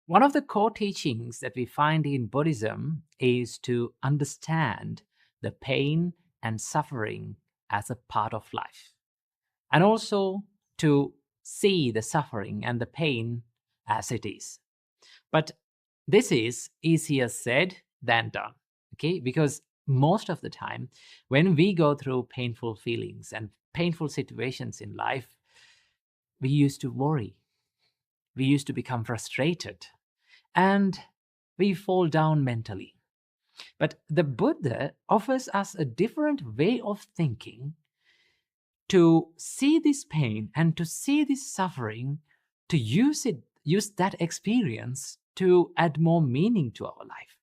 One of the core teachings that we find in Buddhism is to understand the pain and suffering as a part of life, and also to see the suffering and the pain as it is. But this is easier said than done, okay? Because most of the time, when we go through painful feelings and painful situations in life, we used to worry, we used to become frustrated, and we fall down mentally. But the Buddha offers us a different way of thinking to see this pain and to see this suffering, to use that experience to add more meaning to our life.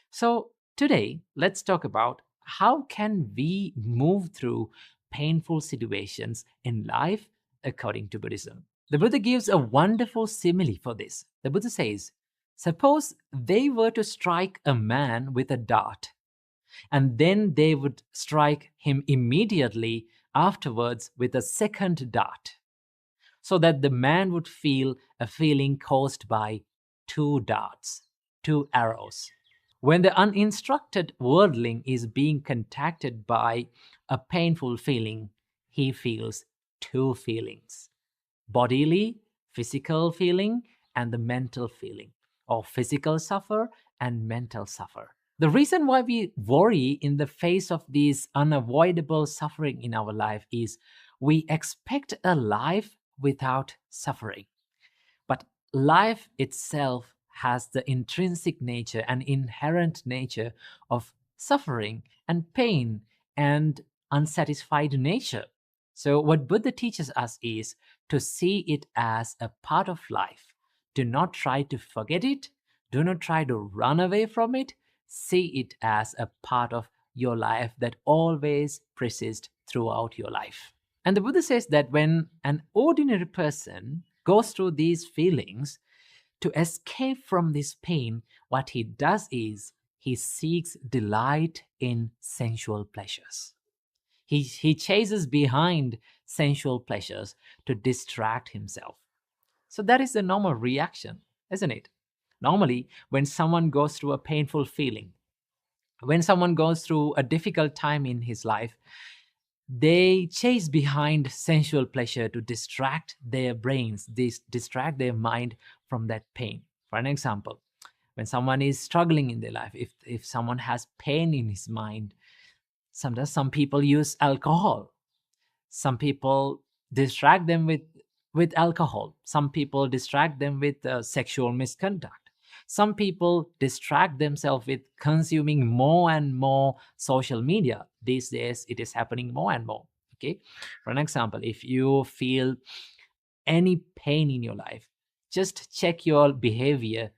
So today, let's talk about how can we move through painful situations in life according to Buddhism. The Buddha gives a wonderful simile for this. The Buddha says, suppose they were to strike a man with a dart, and then they would strike him immediately afterwards with a second dart, so that the man would feel a feeling caused by two darts, two arrows. When the uninstructed worldling is being contacted by a painful feeling, he feels two feelings: bodily, physical feeling, and the mental feeling, or physical suffer and mental suffer. The reason why we worry in the face of this unavoidable suffering in our life is we expect a life without suffering. But life itself has the intrinsic nature and inherent nature of suffering and pain and unsatisfied nature. So, what Buddha teaches us is to see it as a part of life. Do not try to forget it. Do not try to run away from it. See it as a part of your life that always persists throughout your life. And the Buddha says that when an ordinary person goes through these feelings, to escape from this pain, what he does is he seeks delight in sensual pleasures. He chases behind sensual pleasures to distract himself. So that is the normal reaction, isn't it? Normally, when someone goes through a painful feeling, when someone goes through a difficult time in his life, they chase behind sensual pleasure to distract their brains, distract their mind from that pain. For an example, when someone is struggling in their life, if someone has pain in his mind, sometimes some people use alcohol. Some people distract them with alcohol. Some people distract them with sexual misconduct. Some people distract themselves with consuming more and more social media. These days, it is happening more and more. Okay. For an example, if you feel any pain in your life, just check your behavior.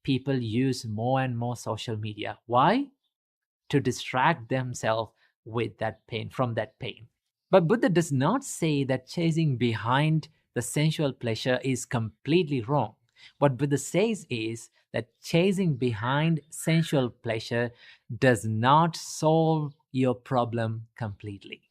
People use more and more social media. Why? To distract themselves with that pain, from that pain. But Buddha does not say that chasing behind the sensual pleasure is completely wrong. What Buddha says is that chasing behind sensual pleasure does not solve your problem completely.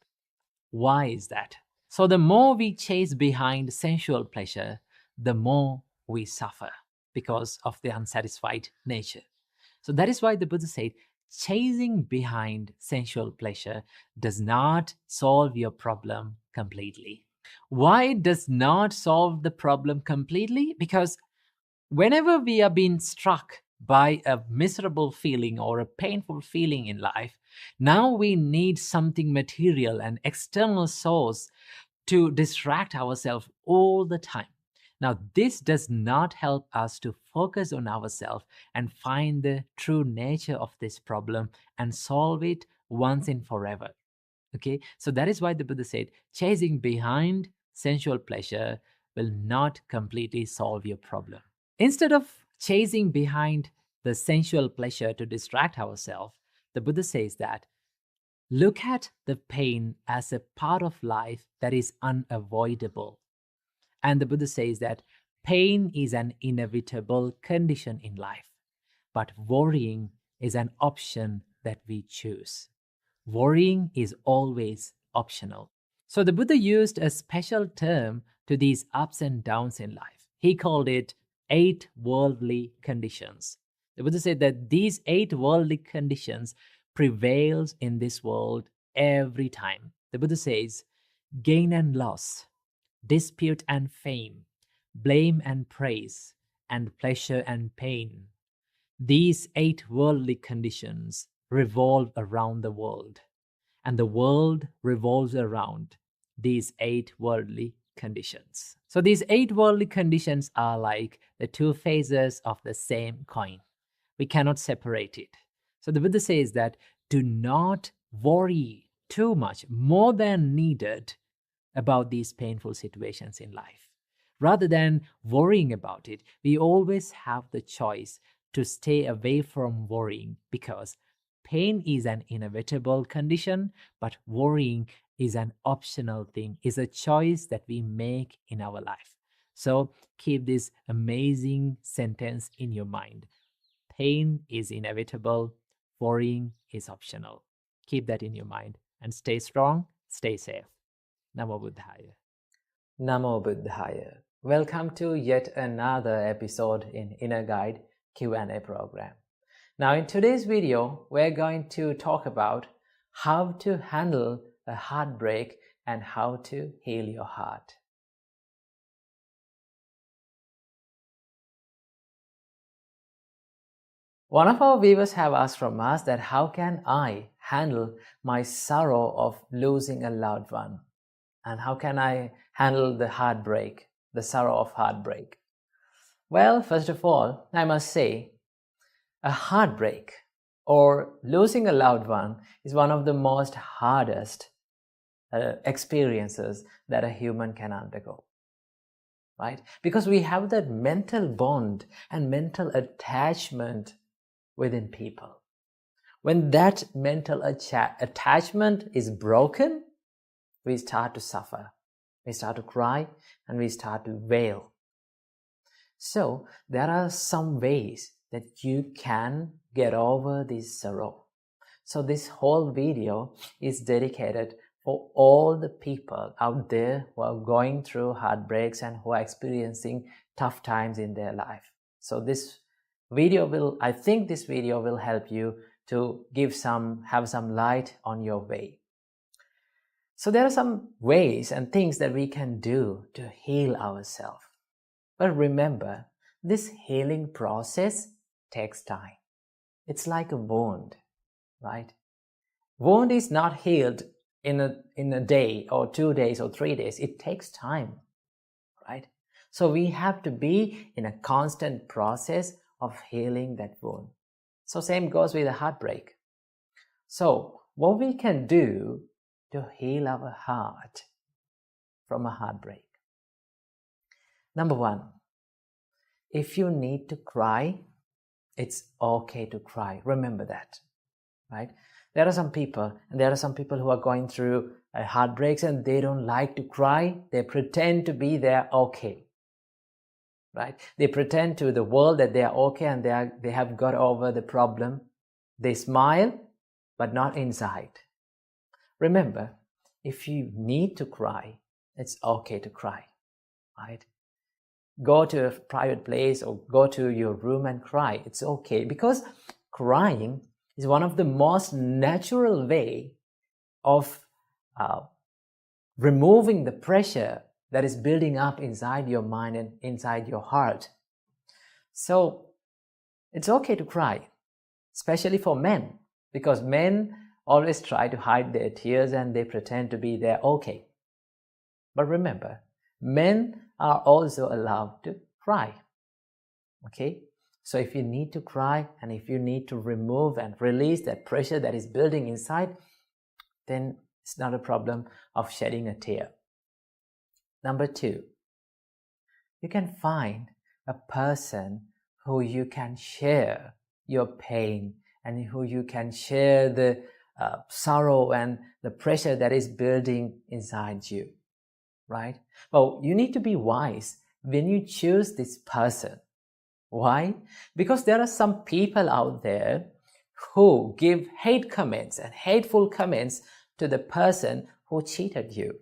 Why is that? So, the more we chase behind sensual pleasure, the more we suffer because of the unsatisfied nature. So, that is why the Buddha said chasing behind sensual pleasure does not solve your problem completely. Why it does not solve the problem completely? Because whenever we are being struck by a miserable feeling or a painful feeling in life, now we need something material, an external source to distract ourselves all the time. Now, this does not help us to focus on ourselves and find the true nature of this problem and solve it once and forever. Okay, so that is why the Buddha said chasing behind sensual pleasure will not completely solve your problem. Instead of chasing behind the sensual pleasure to distract ourselves, the Buddha says that look at the pain as a part of life that is unavoidable. And the Buddha says that pain is an inevitable condition in life, but worrying is an option that we choose. Worrying is always optional. So the Buddha used a special term to these ups and downs in life. He called it 8 worldly conditions. The Buddha said that these 8 worldly conditions prevails in this world every time. The Buddha says, gain and loss, dispute and fame, blame and praise, and pleasure and pain. These 8 worldly conditions revolve around the world, and the world revolves around these 8 worldly conditions. So these 8 worldly conditions are like the 2 faces of the same coin. We cannot separate it. So the Buddha says that do not worry too much, more than needed, about these painful situations in life. Rather than worrying about it, we always have the choice to stay away from worrying, because pain is an inevitable condition, but worrying is an optional thing, is a choice that we make in our life. So keep this amazing sentence in your mind. Pain is inevitable, worrying is optional. Keep that in your mind and stay strong, stay safe. Namo Buddhaya. Namo Buddhaya. Welcome to yet another episode in Inner Guide Q&A program. Now in today's video, we're going to talk about how to handle a heartbreak and how to heal your heart. One of our viewers have asked from us that how can I handle my sorrow of losing a loved one? And how can I handle the heartbreak, the sorrow of heartbreak? Well, first of all, I must say, a heartbreak or losing a loved one is one of the most hardest experiences that a human can undergo, right? Because we have that mental bond and mental attachment within people. When that mental attachment is broken, we start to suffer, we start to cry, and we start to wail. So there are some ways that you can get over this sorrow. So this whole video is dedicated for all the people out there who are going through heartbreaks and who are experiencing tough times in their life. So this video will help you to have some light on your way. So there are some ways and things that we can do to heal ourselves. But remember, this healing process takes time. It's like a wound, right? Wound is not healed in a day or 2 days or 3 days. It takes time, right? So we have to be in a constant process of healing that wound. So same goes with a heartbreak. So what we can do to heal our heart from a heartbreak. Number 1, if you need to cry, it's okay to cry. Remember that, right? There are some people who are going through heartbreaks and they don't like to cry. They pretend to be they're okay, right? They pretend to the world that they are okay and they have got over the problem. They smile, but not inside. Remember, if you need to cry, it's okay to cry, right? Go to a private place or go to your room and cry. It's okay, because crying is one of the most natural way of removing the pressure that is building up inside your mind and inside your heart. So it's okay to cry, especially for men, because men always try to hide their tears and they pretend to be they're okay. But remember, men are also allowed to cry, okay? So if you need to cry and if you need to remove and release that pressure that is building inside, then it's not a problem of shedding a tear. Number 2, you can find a person who you can share your pain and who you can share the sorrow and the pressure that is building inside you, right? Well, you need to be wise when you choose this person. Why? Because there are some people out there who give hate comments and hateful comments to the person who cheated you,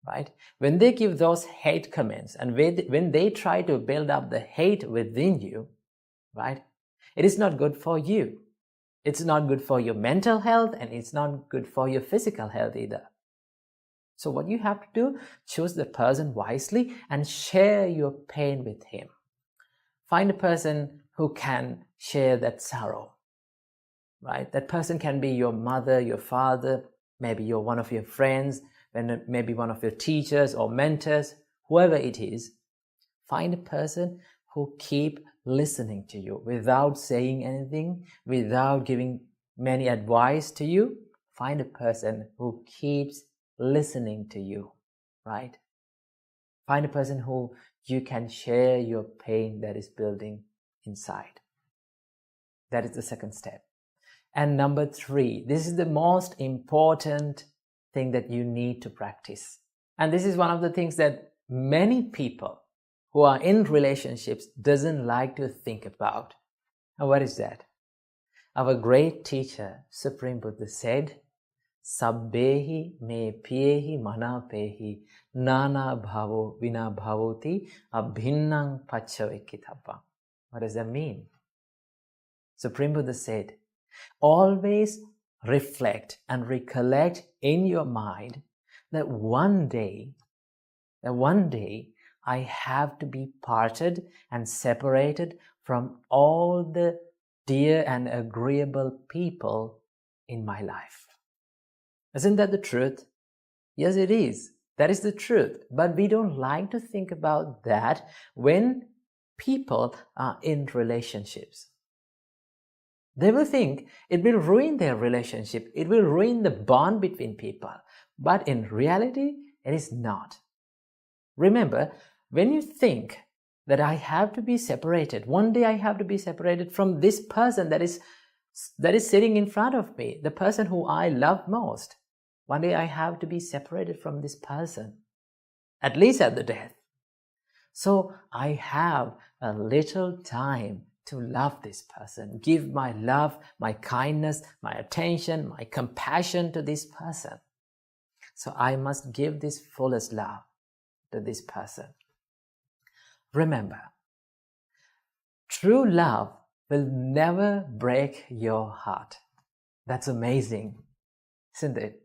right? When they give those hate comments and when they try to build up the hate within you, right, it is not good for you. It's not good for your mental health, and it's not good for your physical health either. So what you have to do, choose the person wisely and share your pain with him. Find a person who can share that sorrow, right? That person can be your mother, your father, maybe you're one of your friends, and maybe one of your teachers or mentors, whoever it is. Find a person who keep listening to you without saying anything, without giving many advice to you. Find a person who keeps listening to you, right? Find a person who you can share your pain that is building inside. That is the second step. And number 3, this is the most important thing that you need to practice. And this is one of the things that many people who are in relationships doesn't like to think about. And what is that? Our great teacher, Supreme Buddha, said, Sabbehi me piyehi manapehi nana bhavo vina bhavoti abhinnang paccavekitappa. What does that mean? Supreme Buddha said, always reflect and recollect in your mind that one day I have to be parted and separated from all the dear and agreeable people in my life. Isn't that the truth? Yes, it is. That is the truth. But we don't like to think about that when people are in relationships. They will think it will ruin their relationship. It will ruin the bond between people. But in reality, it is not. Remember, when you think that I have to be separated, one day I have to be separated from this person that is sitting in front of me, the person who I love most. One day I have to be separated from this person, at least at the death. So I have a little time to love this person, give my love, my kindness, my attention, my compassion to this person. So I must give this fullest love to this person. Remember, true love will never break your heart. That's amazing, isn't it?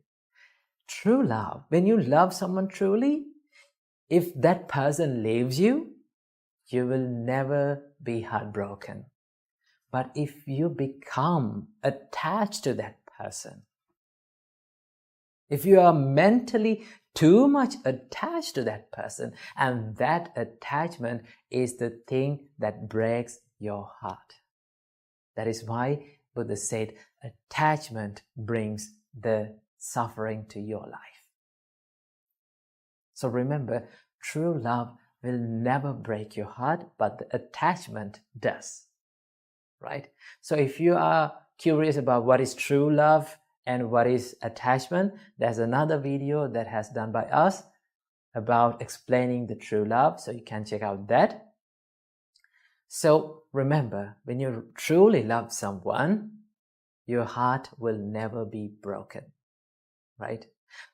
True love, when you love someone truly, if that person leaves you, you will never be heartbroken. But if you become attached to that person, if you are mentally too much attached to that person, and that attachment is the thing that breaks your heart. That is why Buddha said attachment brings the suffering to your life. So remember, true love will never break your heart, but the attachment does. Right? So if you are curious about what is true love and what is attachment, there's another video that has done by us about explaining the true love, so you can check out that. So remember, when you truly love someone, your heart will never be broken, right?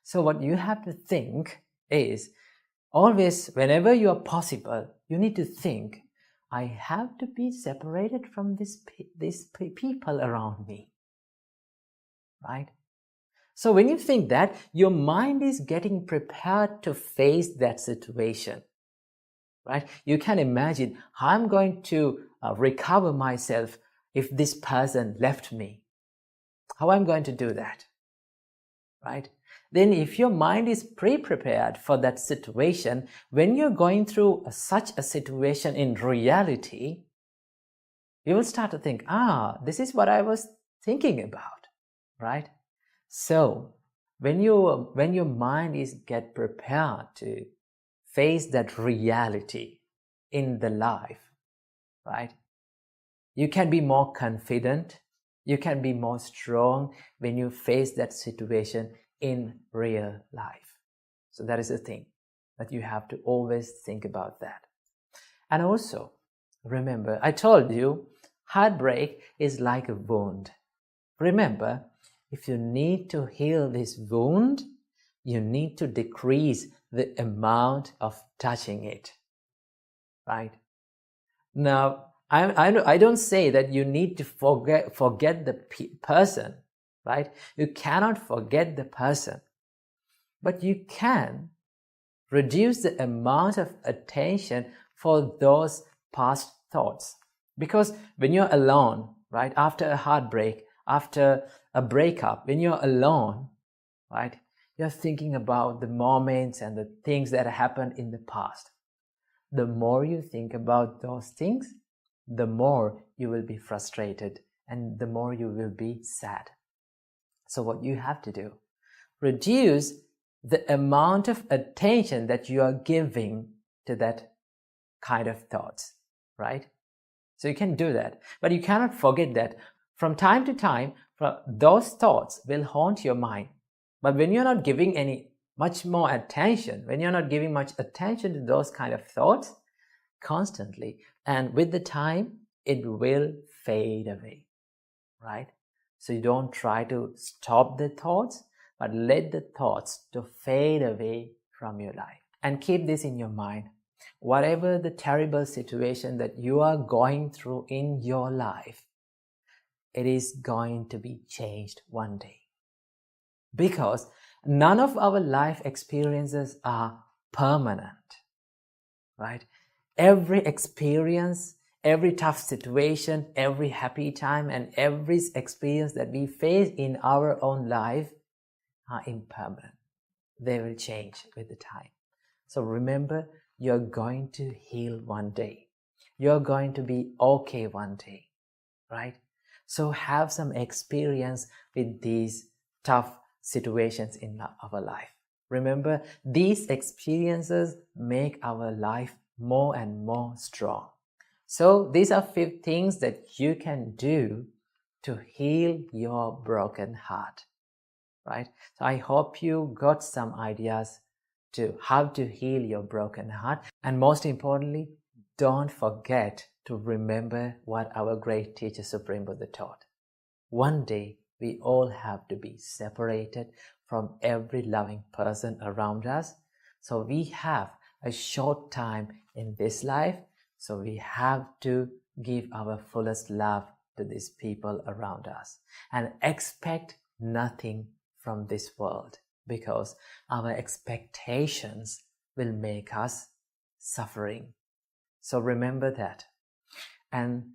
So what you have to think is, always, whenever you are possible, you need to think, I have to be separated from these people around me, right? So when you think that, your mind is getting prepared to face that situation, right? You can imagine how I'm going to recover myself if this person left me. How I'm going to do that, right? Then if your mind is pre-prepared for that situation, when you're going through such a situation in reality, you will start to think, this is what I was thinking about, right? So when your mind is get prepared to face that reality in the life, right? You can be more confident, you can be more strong when you face that situation in real life. So that is the thing that you have to always think about that. And also, remember, I told you, heartbreak is like a wound. Remember, if you need to heal this wound, you need to decrease the amount of touching it, right? Now, I don't say that you need to forget the person, right? You cannot forget the person, but you can reduce the amount of attention for those past thoughts. Because when you're alone, right, after a heartbreak, after a breakup, when you're alone, right, you're thinking about the moments and the things that happened in the past. The more you think about those things, the more you will be frustrated and the more you will be sad. So what you have to do, reduce the amount of attention that you are giving to that kind of thoughts, right? So you can do that, but you cannot forget that from time to time, those thoughts will haunt your mind. But when you're not giving much more attention, when you're not giving much attention to those kind of thoughts constantly, and with the time, it will fade away, right? So you don't try to stop the thoughts, but let the thoughts to fade away from your life. And keep this in your mind. Whatever the terrible situation that you are going through in your life, it is going to be changed one day. Because none of our life experiences are permanent, right? Every experience, every tough situation, every happy time, and every experience that we face in our own life are impermanent. They will change with the time. So remember, you're going to heal one day. You're going to be okay one day, right? So have some experience with these tough situations in our life. Remember, these experiences make our life more and more strong. So these are 5 things that you can do to heal your broken heart, right? So I hope you got some ideas to how to heal your broken heart. And most importantly, don't forget to remember what our great teacher Supreme Buddha taught. One day, we all have to be separated from every loving person around us. So we have a short time in this life. So we have to give our fullest love to these people around us and expect nothing from this world, because our expectations will make us suffering. So remember that. And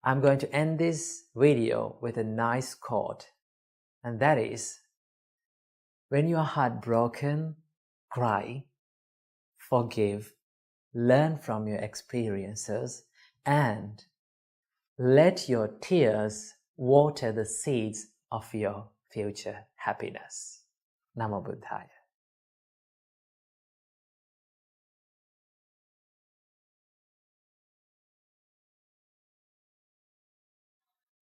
I'm going to end this video with a nice quote, and that is, when you are heartbroken, cry, forgive, learn from your experiences, and let your tears water the seeds of your future happiness. Namo Buddhaya.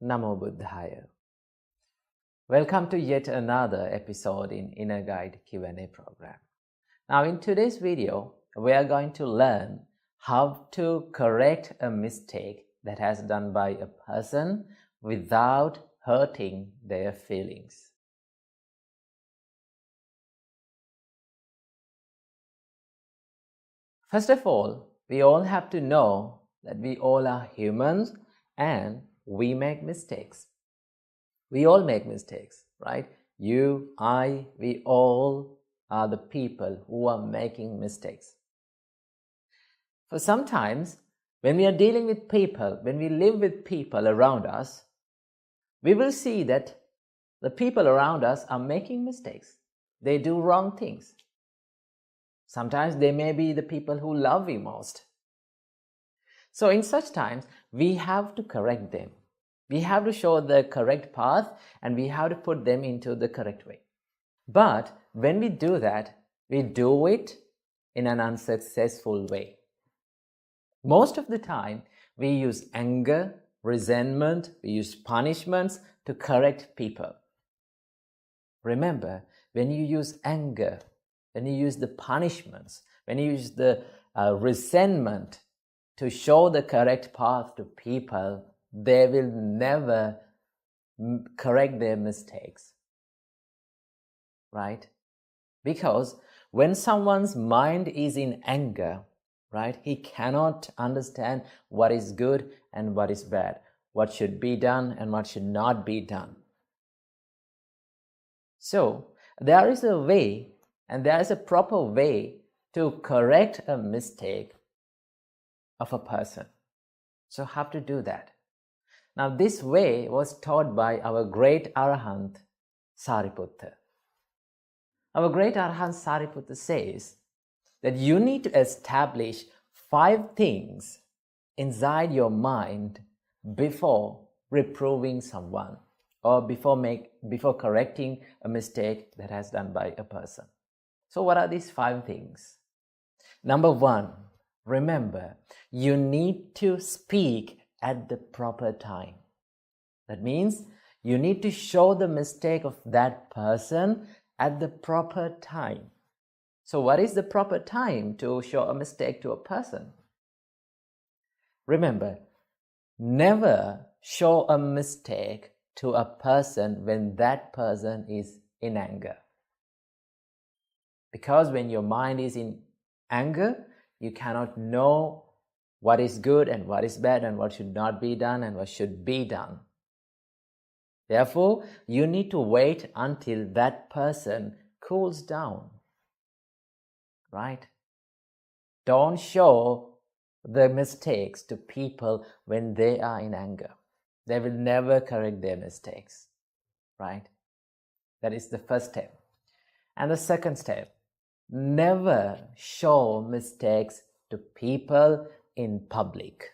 Namo Buddhaya. Welcome to yet another episode in Inner Guide Q&A program. Now in today's video, we are going to learn how to correct a mistake that has done by a person without hurting their feelings. First of all, we all have to know that we all are humans and we make mistakes. We all make mistakes, right? You, I, we all are the people who are making mistakes. For sometimes, when we are dealing with people, when we live with people around us, we will see that the people around us are making mistakes. They do wrong things. Sometimes they may be the people who love you most. So in such times, we have to correct them. We have to show the correct path and we have to put them into the correct way. But when we do that, we do it in an unsuccessful way. Most of the time, we use anger, resentment, we use punishments to correct people. Remember, when you use anger, when you use the punishments, when you use the resentment to show the correct path to people, they will never correct their mistakes, right? Because when someone's mind is in anger, right, he cannot understand what is good and what is bad, what should be done and what should not be done. So there is a way, and there is a proper way to correct a mistake of a person. So how to do that? Now this way was taught by our great Arahant Sariputta. Our great Arahant Sariputta says that you need to establish 5 things inside your mind before reproving someone or before correcting a mistake that has done by a person. So what are these 5 things? Number 1, remember, you need to speak at the proper time. That means you need to show the mistake of that person at the proper time. So what is the proper time to show a mistake to a person? Remember, never show a mistake to a person when that person is in anger. Because when your mind is in anger, you cannot know what is good and what is bad and what should not be done and what should be done. Therefore, you need to wait until that person cools down. Right? Don't show the mistakes to people when they are in anger. They will never correct their mistakes. Right? That is the first step. And the second step, never show mistakes to people in public.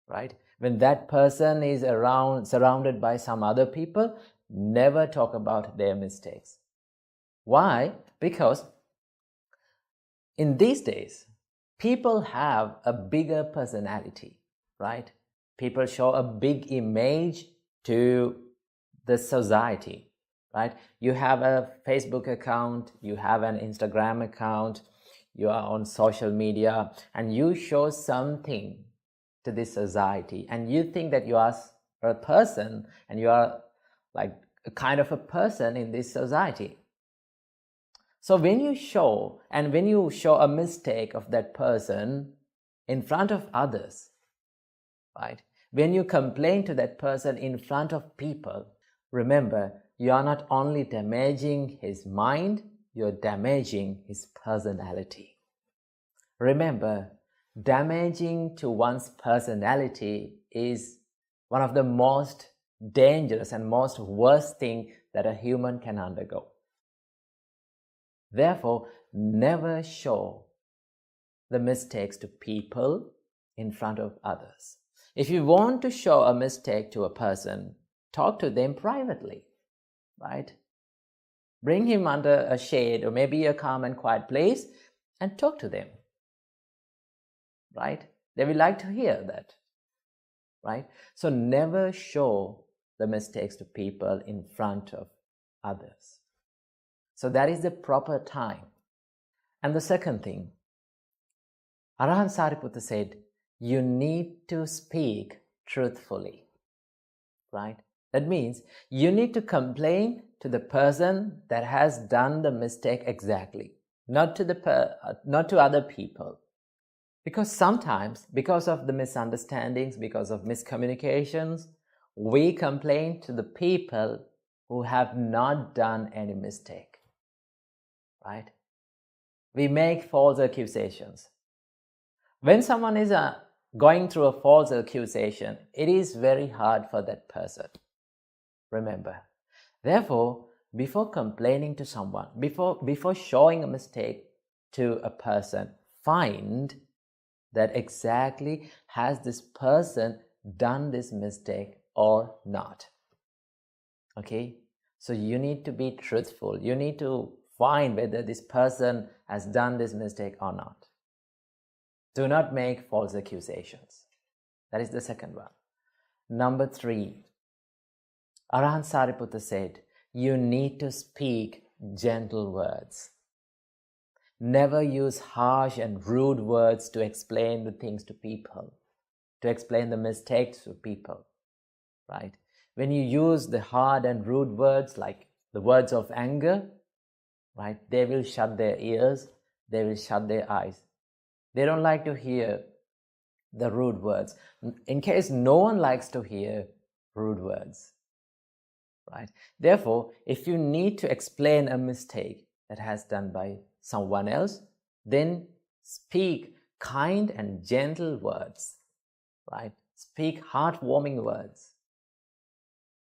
Right? When that person is surrounded by some other people, never talk about their mistakes. Why? Because in these days, people have a bigger personality, right? People show a big image to the society, right? You have a Facebook account, you have an Instagram account, you are on social media, and you show something to this society, and you think that you are a person and you are like a kind of a person in this society. So when you show a mistake of that person in front of others, right? When you complain to that person in front of people, remember, you are not only damaging his mind, you're damaging his personality. Remember, damaging to one's personality is one of the most dangerous and most worst thing that a human can undergo. Therefore, never show the mistakes to people in front of others. If you want to show a mistake to a person, talk to them privately, right? Bring him under a shade or maybe a calm and quiet place and talk to them, right? They will like to hear that, right? So never show the mistakes to people in front of others. So that is the proper time. And the second thing, Arahant Sariputta said, you need to speak truthfully, right? That means you need to complain to the person that has done the mistake exactly, not to other people. Because sometimes, because of the misunderstandings, because of miscommunications, we complain to the people who have not done any mistake, right? We make false accusations. When someone is going through a false accusation, it is very hard for that person. Remember. Therefore, before complaining to someone, before showing a mistake to a person, find that exactly has this person done this mistake or not. Okay? So you need to be truthful. You need to find whether this person has done this mistake or not. Do not make false accusations. That is the second one. Number 3, Arahant Sariputta said, you need to speak gentle words. Never use harsh and rude words to explain the things to people, to explain the mistakes to people, right? When you use the hard and rude words like the words of anger, right? They will shut their ears, they will shut their eyes. They don't like to hear the rude words. In case no one likes to hear rude words, right? Therefore, if you need to explain a mistake that has done by someone else, then speak kind and gentle words, right? Speak heartwarming words.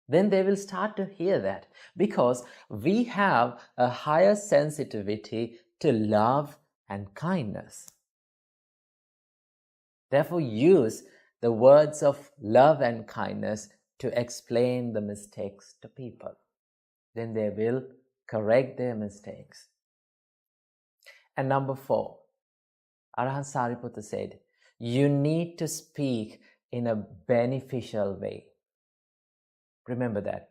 Then they will start to hear that, because we have a higher sensitivity to love and kindness. Therefore, use the words of love and kindness to explain the mistakes to people. Then they will correct their mistakes. And number 4, Arahant Sariputta said, you need to speak in a beneficial way. Remember that.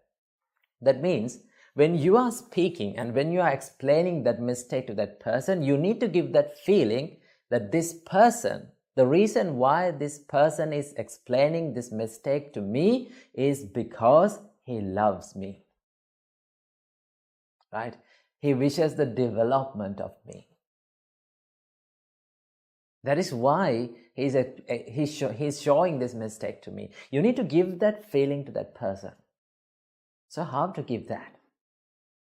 That means when you are speaking and when you are explaining that mistake to that person, you need to give that feeling that this person, the reason why this person is explaining this mistake to me is because he loves me, right? He wishes the development of me. That is why he's showing this mistake to me. You need to give that feeling to that person. So how to give that?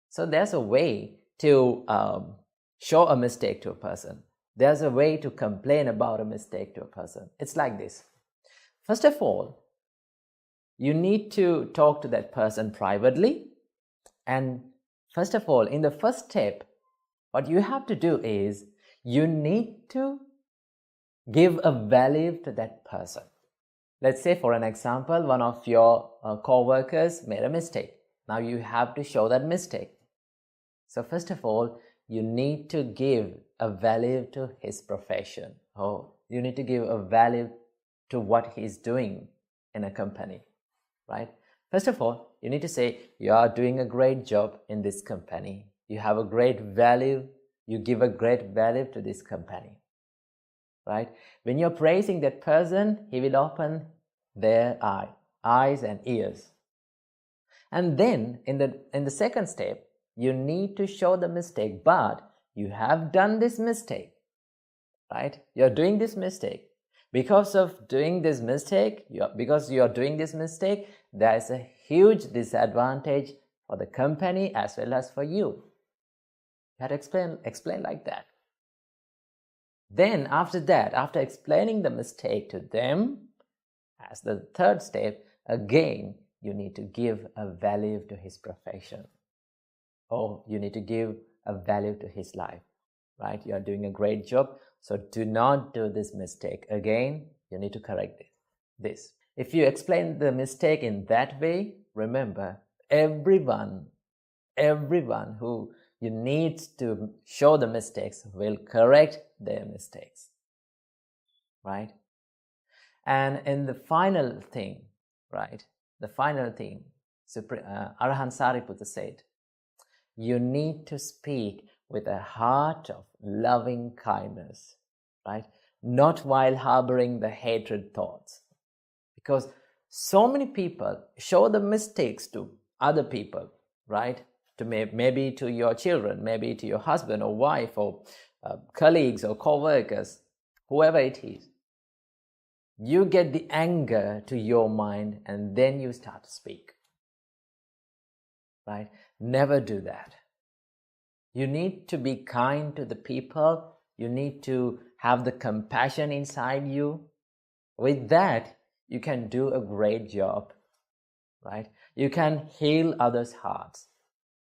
So there's a way to show a mistake to a person. There's a way to complain about a mistake to a person. It's like this. First of all, you need to talk to that person privately. And first of all, in the first step, what you have to do is you need to give a value to that person. Let's say, for an example, one of your co-workers made a mistake. Now you have to show that mistake. So first of all, you need to give a value to his profession. You need to give a value to what he's doing in a company, right? First of all, you need to say, you are doing a great job in this company. You have a great value. You give a great value to this company, right? When you're praising that person, he will open their eyes and ears. And then in the second step, you need to show the mistake, but you have done this mistake, right? You're doing this mistake. Because of doing this mistake, because you're doing this mistake, there is a huge disadvantage for the company as well as for you. You have to explain like that. Then after that, after explaining the mistake to them, as the third step, again, you need to give a value to his profession. Or you need to give a value to his life, right? You are doing a great job, so do not do this mistake again. You need to correct this. If you explain the mistake in that way, remember, everyone who you need to show the mistakes will correct their mistakes, right? And in the final thing, right? The final thing, Arahant Sariputta said, you need to speak with a heart of loving kindness, right? Not while harboring the hatred thoughts. Because so many people show the mistakes to other people, right? To maybe to your children, maybe to your husband or wife or colleagues or co-workers, whoever it is. You get the anger to your mind and then you start to speak, right? Never do that. You need to be kind to the people. You need to have the compassion inside you. With that, you can do a great job, right? You can heal others' hearts.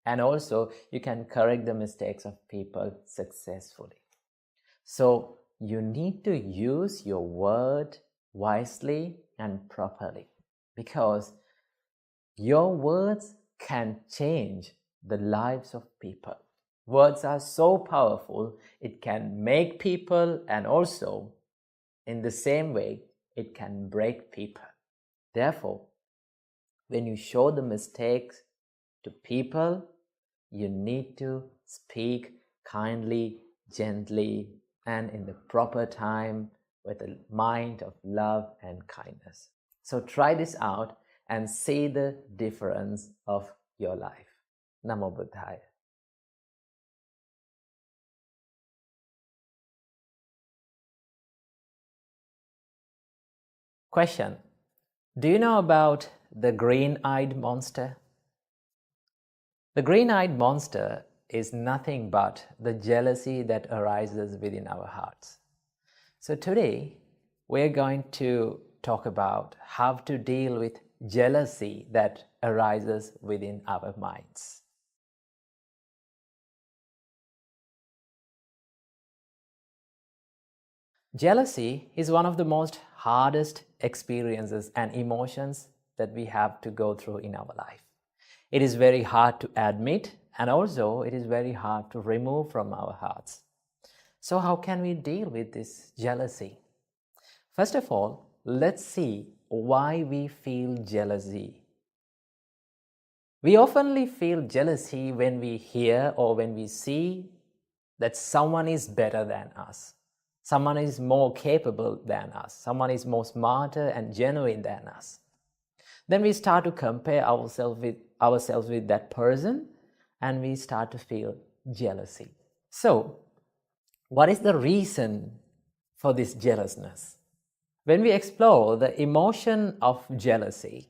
And also, you can correct the mistakes of people successfully. So, you need to use your word wisely and properly, because your words can change the lives of people. Words are so powerful, it can make people, and also, in the same way, it can break people. Therefore, when you show the mistakes to people, you need to speak kindly, gently, and in the proper time with a mind of love and kindness. So try this out and see the difference of your life. Namo Buddhaya. Question: do you know about the green-eyed monster? The green-eyed monster is nothing but the jealousy that arises within our hearts. So today, we're going to talk about how to deal with jealousy that arises within our minds. Jealousy is one of the most hardest experiences and emotions that we have to go through in our life. It is very hard to admit, and also it is very hard to remove from our hearts. So how can we deal with this jealousy? First of all, let's see why we feel jealousy. We often feel jealousy when we hear or when we see that someone is better than us. Someone is more capable than us. Someone is more smarter and genuine than us. Then we start to compare ourselves with that person, and we start to feel jealousy. So, what is the reason for this jealousness? When we explore the emotion of jealousy,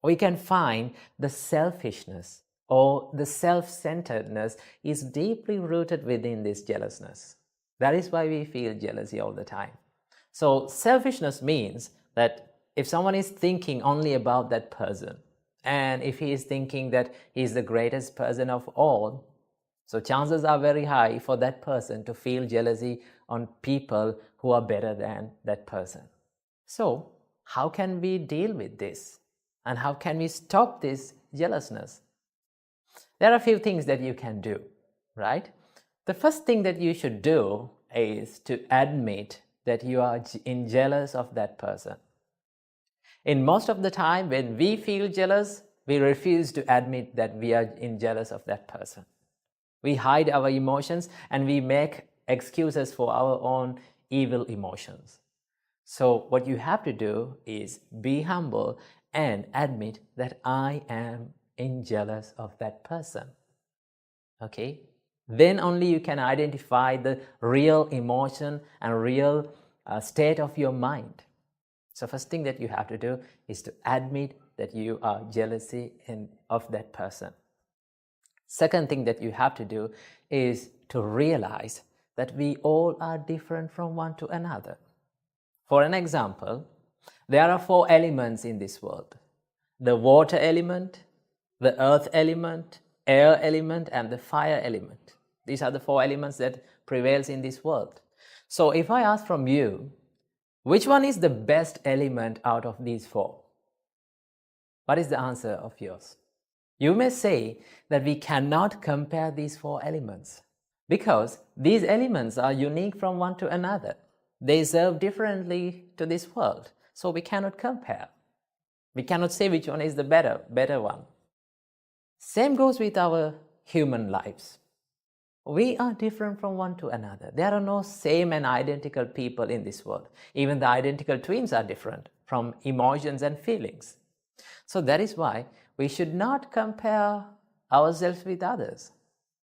we can find the selfishness or the self-centeredness is deeply rooted within this jealousness. That is why we feel jealousy all the time. So selfishness means that if someone is thinking only about that person, and if he is thinking that he is the greatest person of all, so chances are very high for that person to feel jealousy on people who are better than that person. So how can we deal with this? And how can we stop this jealousness? There are a few things that you can do, right? The first thing that you should do is to admit that you are jealous of that person. In most of the time, when we feel jealous, we refuse to admit that we are jealous of that person. We hide our emotions and we make excuses for our own evil emotions. So what you have to do is be humble and admit that I am jealous of that person. Okay? Then only you can identify the real emotion and real state of your mind. So first thing that you have to do is to admit that you are jealousy of that person. Second thing that you have to do is to realize that we all are different from one to another. For an example, there are 4 elements in this world: the water element, the earth element, air element, and the fire element. These are the 4 elements that prevails in this world. So if I ask from you, which one is the best element out of these 4? What is the answer of yours? You may say that we cannot compare these 4 elements because these elements are unique from one to another. They serve differently to this world, so we cannot compare. We cannot say which one is the better one. Same goes with our human lives. We are different from one to another. There are no same and identical people in this world. Even the identical twins are different from emotions and feelings. So that is why we should not compare ourselves with others,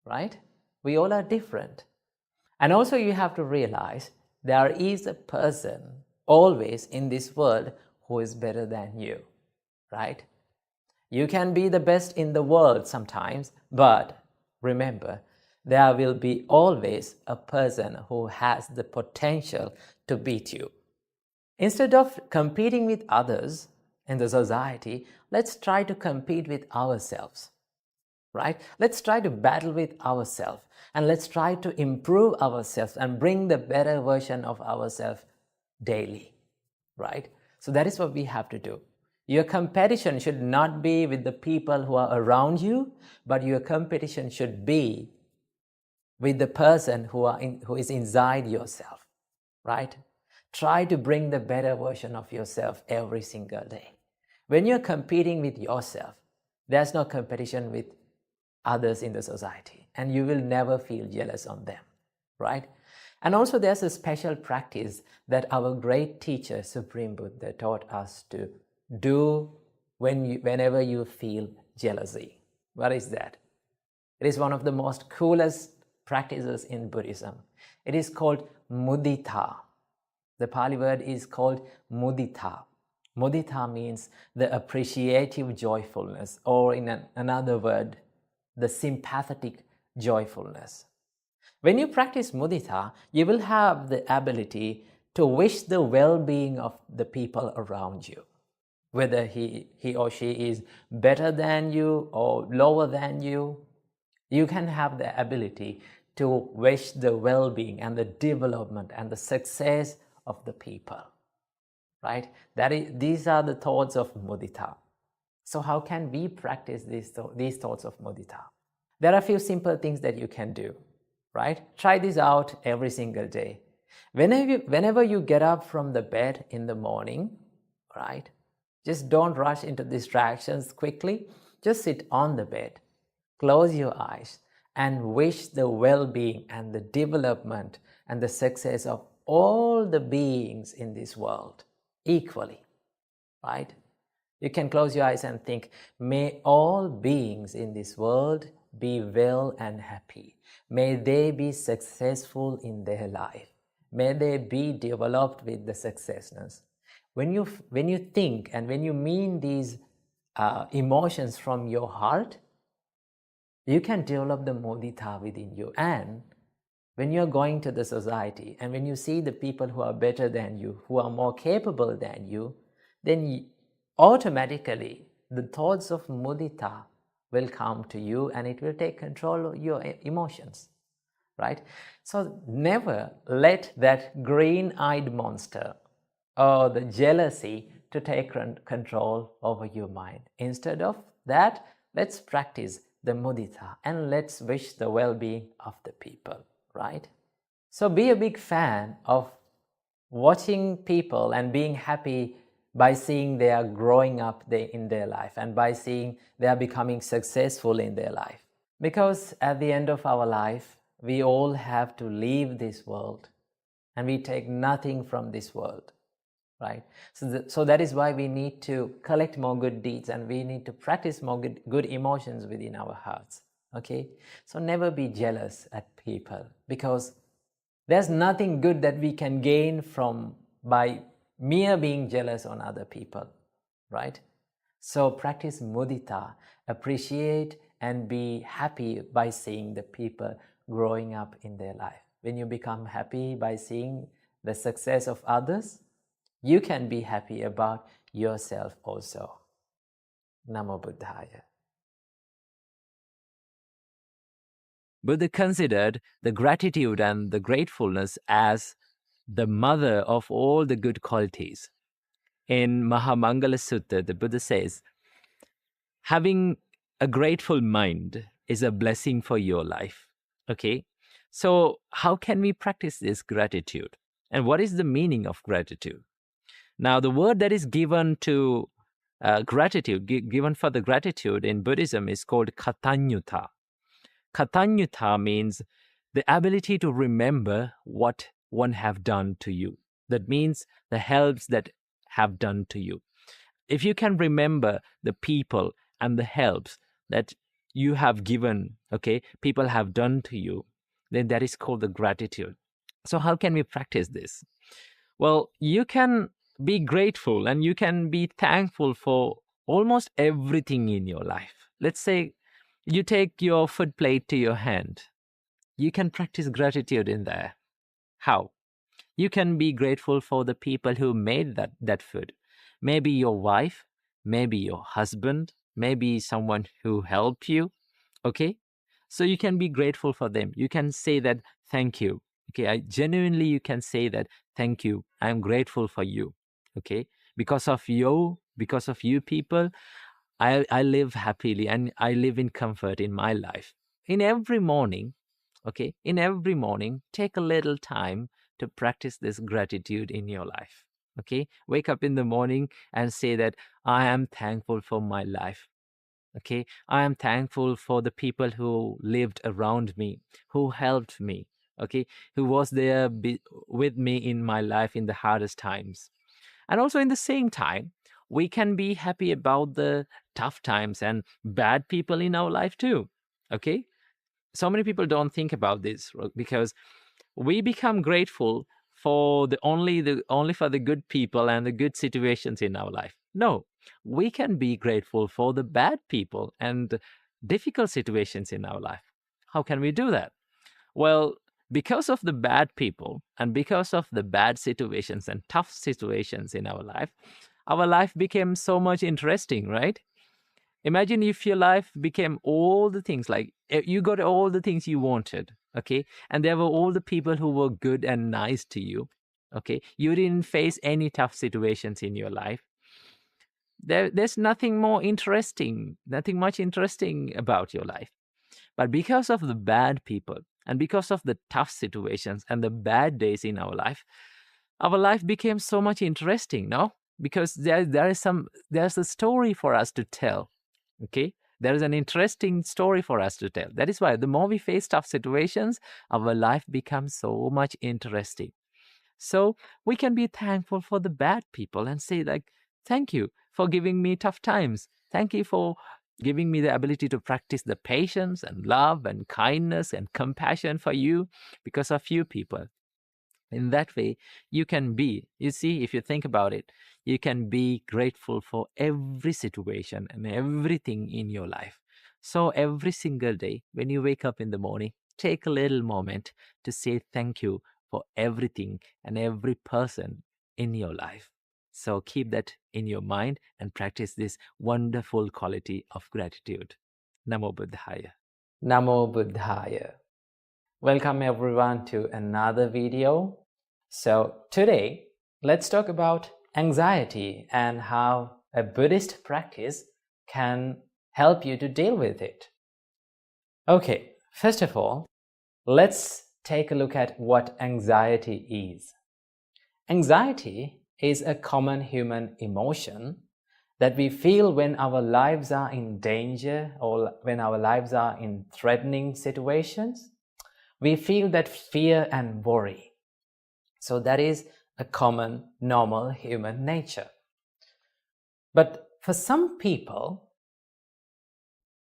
right? We all are different. And also you have to realize there is a person always in this world who is better than you, right? You can be the best in the world sometimes, but remember, there will be always a person who has the potential to beat you. Instead of competing with others in the society, let's try to compete with ourselves, right? Let's try to battle with ourselves, and let's try to improve ourselves and bring the better version of ourselves daily, right? So that is what we have to do. Your competition should not be with the people who are around you, but your competition should be with the person who is inside yourself, right? Try to bring the better version of yourself every single day. When you're competing with yourself, there's no competition with others in the society, and you will never feel jealous on them, right? And also there's a special practice that our great teacher, Supreme Buddha, taught us to do whenever you feel jealousy. What is that? It is one of the most coolest practices in Buddhism. It is called mudita. The Pali word is called mudita. Mudita means the appreciative joyfulness, or in another word, the sympathetic joyfulness. When you practice mudita, you will have the ability to wish the well-being of the people around you. Whether he or she is better than you or lower than you, you can have the ability to wish the well-being and the development and the success of the people, right? These are the thoughts of mudita. So how can we practice these thoughts of mudita? There are a few simple things that you can do, right? Try this out every single day. Whenever you get up from the bed in the morning, right? Just don't rush into distractions quickly. Just sit on the bed, close your eyes, and wish the well-being and the development and the success of all the beings in this world equally, right? You can close your eyes and think, may all beings in this world be well and happy. May they be successful in their life. May they be developed with the successness. When you think and when you mean these emotions from your heart, you can develop the mudita within you. And when you're going to the society and when you see the people who are better than you, who are more capable than you, then automatically the thoughts of mudita will come to you and it will take control of your emotions, right? So never let that green-eyed monster or the jealousy to take control over your mind. Instead of that, let's practice the mudita and let's wish the well-being of the people, right? So be a big fan of watching people and being happy by seeing they are growing up in their life and by seeing they are becoming successful in their life. Because at the end of our life, we all have to leave this world and we take nothing from this world, right? So that is why we need to collect more good deeds and we need to practice more good emotions within our hearts, okay? So never be jealous at people, because there's nothing good that we can gain from by mere being jealous on other people, right? So practice mudita, appreciate and be happy by seeing the people growing up in their life. When you become happy by seeing the success of others, you can be happy about yourself also. Namo Buddhaya. Buddha considered the gratitude and the gratefulness as the mother of all the good qualities. In Mahamangala Sutta, the Buddha says, having a grateful mind is a blessing for your life. Okay, so how can we practice this gratitude? And what is the meaning of gratitude? Now, the word that is given to gratitude, given for the gratitude in Buddhism is called katanyuta. Katanyuta means the ability to remember what one have done to you. That means the helps that have done to you. If you can remember the people and the helps that you have given, okay, people have done to you, then that is called the gratitude. So how can we practice this? Well, you can be grateful and you can be thankful for almost everything in your life. Let's say you take your food plate to your hand. You can practice gratitude in there. How? You can be grateful for the people who made that food. Maybe your wife, maybe your husband, maybe someone who helped you. Okay? So you can be grateful for them. You can say that, thank you. Okay, you can say that, thank you. I'm grateful for you. Okay? Because of you people, I live happily and I live in comfort in my life. In every morning, okay, take a little time to practice this gratitude in your life. Okay, wake up in the morning and say that I am thankful for my life. Okay, I am thankful for the people who lived around me, who helped me, okay, who was there with me in my life in the hardest times. And also in the same time, we can be happy about the tough times and bad people in our life too. Okay, so many people don't think about this because we become grateful for only for the good people and the good situations in our life. No, we can be grateful for the bad people and difficult situations in our life. How can we do that? Well, because of the bad people and because of the bad situations and tough situations in our life became so much interesting, right? Imagine if your life became all the things, like you got all the things you wanted, okay? And there were all the people who were good and nice to you, okay? You didn't face any tough situations in your life. There's nothing more interesting, nothing much interesting about your life. But because of the bad people and because of the tough situations and the bad days in our life became so much interesting, no? Because there's a story for us to tell. Okay, there is an interesting story for us to tell. That is why the more we face tough situations, our life becomes so much interesting. So we can be thankful for the bad people and say, like, thank you for giving me tough times. Thank you for giving me the ability to practice the patience and love and kindness and compassion for you because of you people. In that way, you can be, you see, if you think about it, you can be grateful for every situation and everything in your life. So every single day, when you wake up in the morning, take a little moment to say thank you for everything and every person in your life. So keep that in your mind and practice this wonderful quality of gratitude. Namo Buddhaya. Namo Buddhaya. Welcome everyone to another video. So today, let's talk about anxiety and how a Buddhist practice can help you to deal with it. Okay, first of all, let's take a look at what anxiety is. Anxiety is a common human emotion that we feel when our lives are in danger or when our lives are in threatening situations. We feel that fear and worry. So that is a common, normal human nature. But for some people,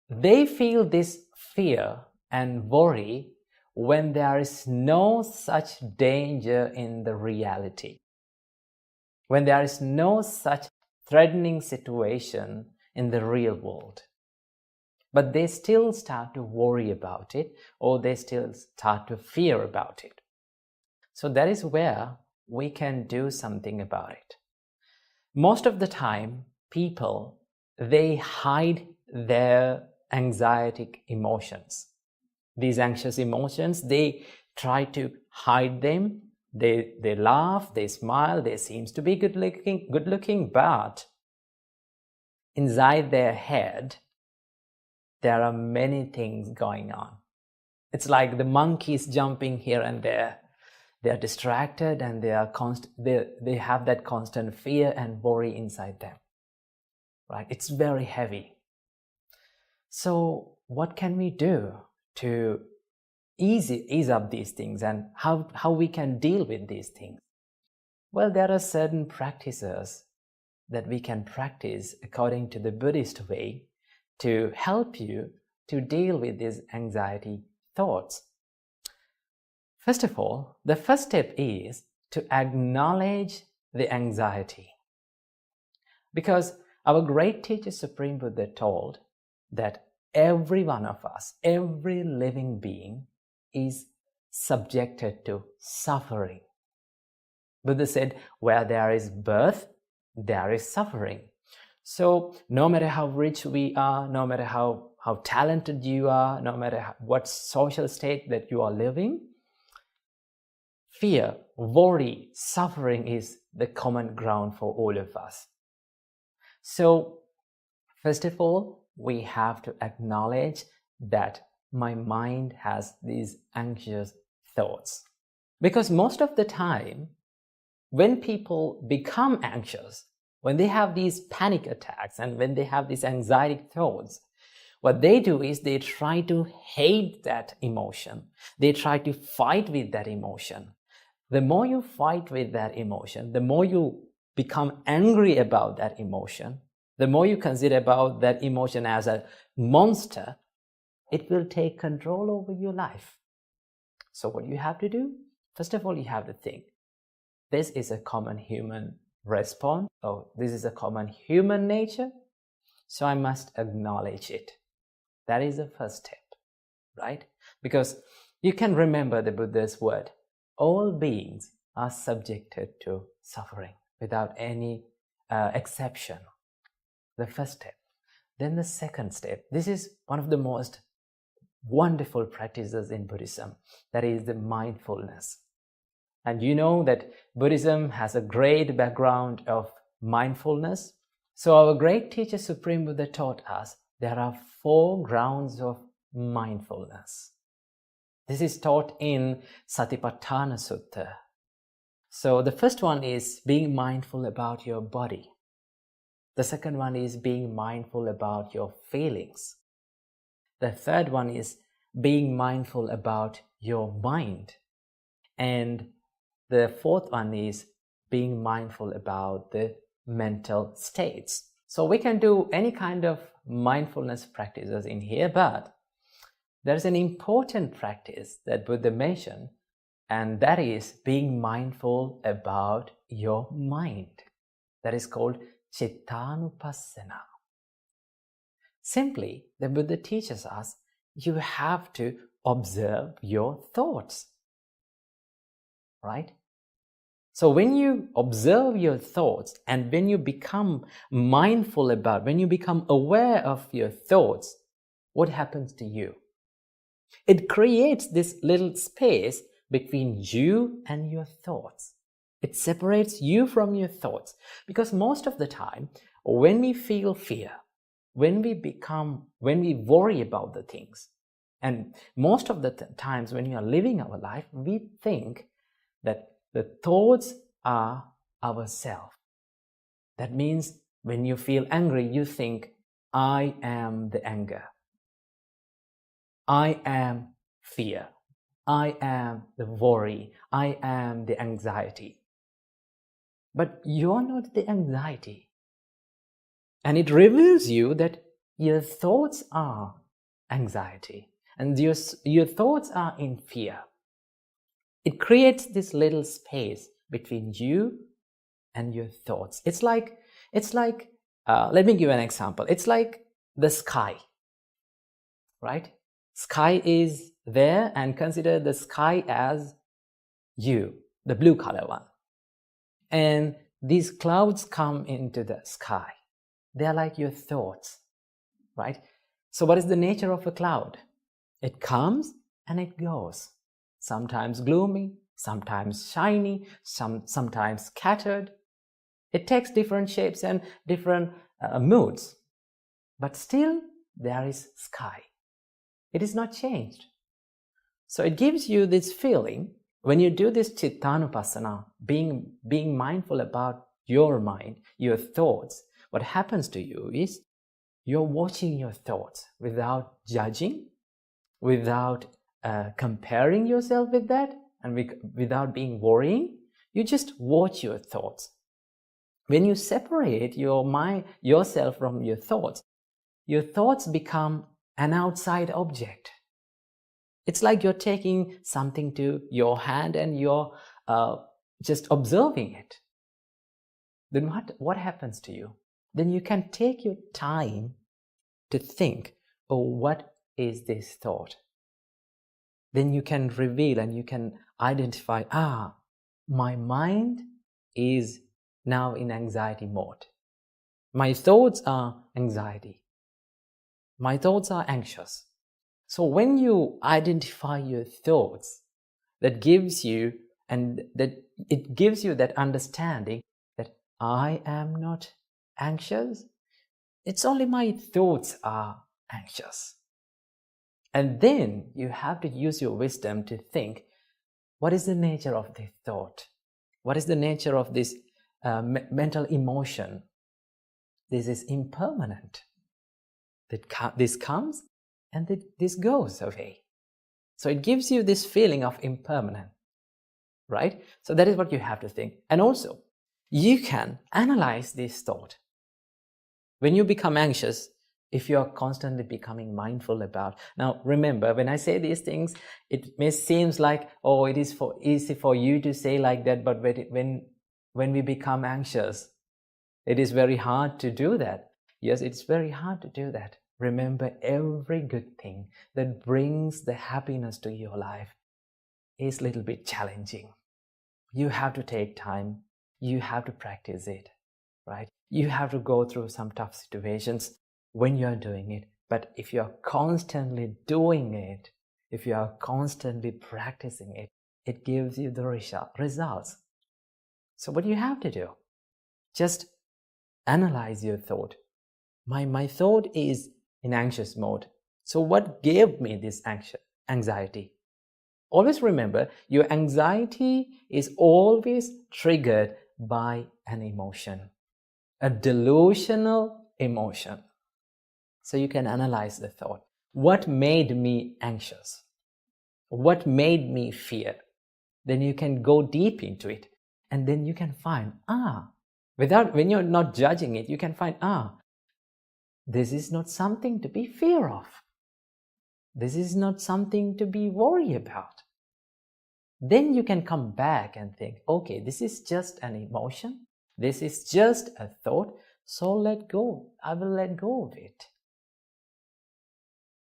they feel this fear and worry when there is no such danger in the reality, when there is no such threatening situation in the real world. But they still start to worry about it, or they still start to fear about it. So that is where we can do something about it. Most of the time, people, they hide their anxietic emotions. These anxious emotions, they try to hide them. They laugh, they smile, they seem to be good looking, but inside their head, there are many things going on. It's like the monkeys jumping here and there. They are distracted and they have that constant fear and worry inside them. Right? It's very heavy. So what can we do to ease up these things, and how we can deal with these things? Well, there are certain practices that we can practice according to the Buddhist way to help you to deal with these anxiety thoughts. First of all, the first step is to acknowledge the anxiety. Because our great teacher Supreme Buddha told that every one of us, every living being is subjected to suffering. Buddha said, where there is birth, there is suffering. So no matter how rich we are, no matter how talented you are, no matter what social state that you are living, fear, worry, suffering is the common ground for all of us. So first of all, we have to acknowledge that my mind has these anxious thoughts. Because most of the time, when people become anxious, when they have these panic attacks and when they have these anxiety thoughts, what they do is they try to hate that emotion. They try to fight with that emotion. The more you fight with that emotion, the more you become angry about that emotion, the more you consider about that emotion as a monster, it will take control over your life. So what you have to do? First of all, you have to think, this is a common human response, or this is a common human nature, so I must acknowledge it. That is the first step, right? Because you can remember the Buddha's word, all beings are subjected to suffering without any exception. The first step. Then the second step. This is one of the most wonderful practices in Buddhism. That is the mindfulness. And you know that Buddhism has a great background of mindfulness. So our great teacher Supreme Buddha taught us there are 4 grounds of mindfulness. This is taught in Satipatthana Sutta. So the first one is being mindful about your body. The second one is being mindful about your feelings. The third one is being mindful about your mind. And the fourth one is being mindful about the mental states. So we can do any kind of mindfulness practices in here, but there's an important practice that Buddha mentioned, and that is being mindful about your mind. That is called Chittanupassana. Simply, the Buddha teaches us you have to observe your thoughts, right? So when you observe your thoughts and when you become mindful about, when you become aware of your thoughts, what happens to you? It creates this little space between you and your thoughts. It separates you from your thoughts. Because most of the time, when we feel fear, when we worry about the things, and most of the times when we are living our life, we think that the thoughts are ourself. That means when you feel angry, you think, I am the anger. I am fear. I am the worry. I am the anxiety. But you're not the anxiety. And it reveals you that your thoughts are anxiety. And your thoughts are in fear. It creates this little space between you and your thoughts. It's like, let me give an example. It's like the sky, right? Sky is there, and consider the sky as you, the blue color one. And these clouds come into the sky. They're like your thoughts, right? So what is the nature of a cloud? It comes and it goes. Sometimes gloomy, sometimes shiny, sometimes scattered. It takes different shapes and different moods. But still, there is sky. It is not changed. So it gives you this feeling, when you do this Chittanupassana, being mindful about your mind, your thoughts, what happens to you is you're watching your thoughts without judging, without comparing yourself with that, and without being worrying. You just watch your thoughts. When you separate your mind, yourself from your thoughts become an outside object. It's like you're taking something to your hand and you're just observing it. Then what happens to you? Then you can take your time to think, oh, what is this thought? Then you can reveal and you can identify, my mind is now in anxiety mode. My thoughts are anxiety. My thoughts are anxious. So when you identify your thoughts, it gives you that understanding that I am not anxious. It's only my thoughts are anxious. And then you have to use your wisdom to think, what is the nature of this thought? What is the nature of this mental emotion? This is impermanent. This comes and this goes away. So it gives you this feeling of impermanence, right? So that is what you have to think. And also, you can analyze this thought. When you become anxious, if you're constantly becoming mindful about. Now, remember, when I say these things, it may seem like, oh, it is easy for you to say like that, but when we become anxious, it is very hard to do that. Yes, it's very hard to do that. Remember, every good thing that brings the happiness to your life is a little bit challenging. You have to take time. You have to practice it, right? You have to go through some tough situations when you're doing it. But if you're constantly doing it, if you are constantly practicing it, it gives you the results. So what do you have to do? Just analyze your thought. My thought is in anxious mode. So what gave me this anxiety? Always remember, your anxiety is always triggered by an emotion, a delusional emotion. So you can analyze the thought. What made me anxious? What made me fear? Then you can go deep into it, and then you can find, when you're not judging it, you can find, this is not something to be fear of. This is not something to be worried about. Then you can come back and think, okay, this is just an emotion. This is just a thought. So let go. I will let go of it.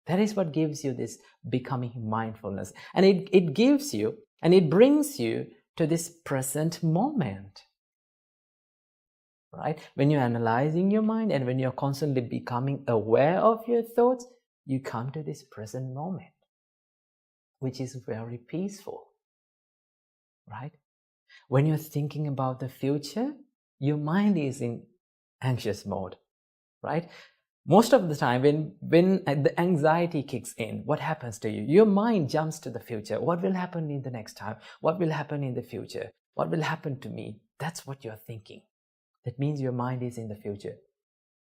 That is what gives you this becoming mindfulness. And it gives you, and it brings you to this present moment. Right? When you're analyzing your mind and when you're constantly becoming aware of your thoughts, you come to this present moment, which is very peaceful. Right? When you're thinking about the future, your mind is in anxious mode. Right? Most of the time, when the anxiety kicks in, what happens to you? Your mind jumps to the future. What will happen in the next time? What will happen in the future? What will happen to me? That's what you're thinking. That means your mind is in the future,